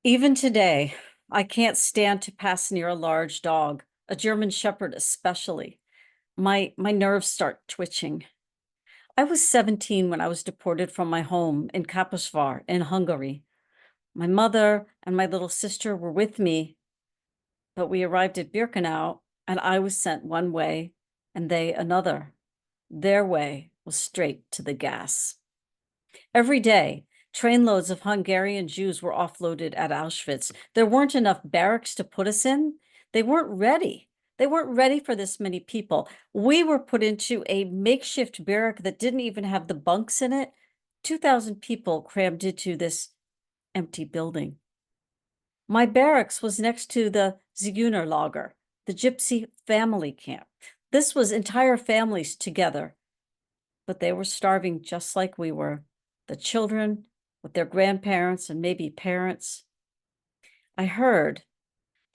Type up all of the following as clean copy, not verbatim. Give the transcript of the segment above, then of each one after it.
Even today, I can't stand to pass near a large dog, a German Shepherd especially. My nerves start twitching. I was 17 when I was deported from my home in Kaposvar in Hungary. My mother and my little sister were with me, but we arrived at Birkenau and I was sent one way and they another. Their way was straight to the gas. Every day, trainloads of Hungarian Jews were offloaded at Auschwitz. There weren't enough barracks to put us in. They weren't ready. They weren't ready for this many people. We were put into a makeshift barrack that didn't even have the bunks in it. 2,000 people crammed into this empty building. My barracks was next to the Zigeunerlager, the gypsy family camp. This was entire families together, but they were starving just like we were. The children with their grandparents and maybe parents. I heard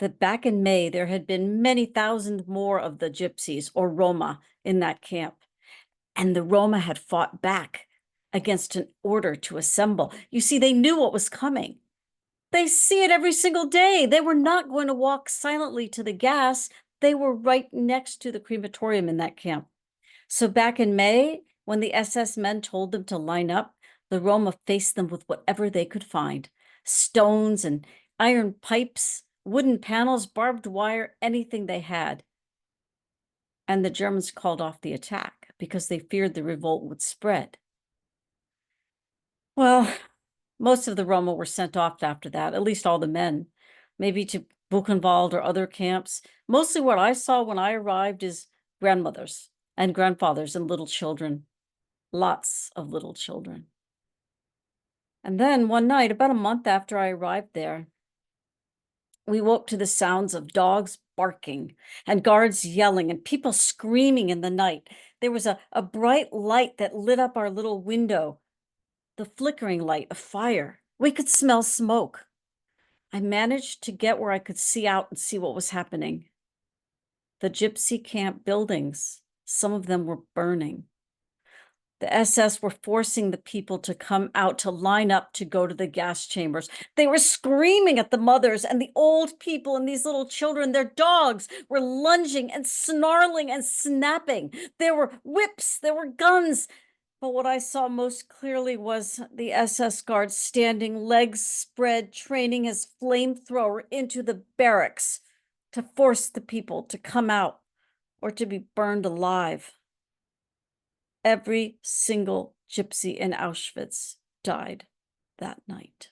that back in May, there had been many thousand more of the gypsies or Roma in that camp. And the Roma had fought back against an order to assemble. You see, they knew what was coming. They see it every single day. They were not going to walk silently to the gas. They were right next to the crematorium in that camp. So back in May, when the SS men told them to line up, the Roma faced them with whatever they could find: stones and iron pipes, wooden panels, barbed wire, anything they had. And the Germans called off the attack because they feared the revolt would spread. Well, most of the Roma were sent off after that, at least all the men, maybe to Buchenwald or other camps. Mostly what I saw when I arrived is grandmothers and grandfathers and little children, lots of little children. And then one night, about a month after I arrived there, we woke to the sounds of dogs barking and guards yelling and people screaming in the night. There was a bright light that lit up our little window, the flickering light of fire. We could smell smoke. I managed to get where I could see out and see what was happening. The gypsy camp buildings, some of them were burning. The SS were forcing the people to come out to line up to go to the gas chambers. They were screaming at the mothers and the old people and these little children. Their dogs were lunging and snarling and snapping. There were whips, there were guns. But what I saw most clearly was the SS guards standing, legs spread, training his flamethrower into the barracks to force the people to come out or to be burned alive. Every single gypsy in Auschwitz died that night.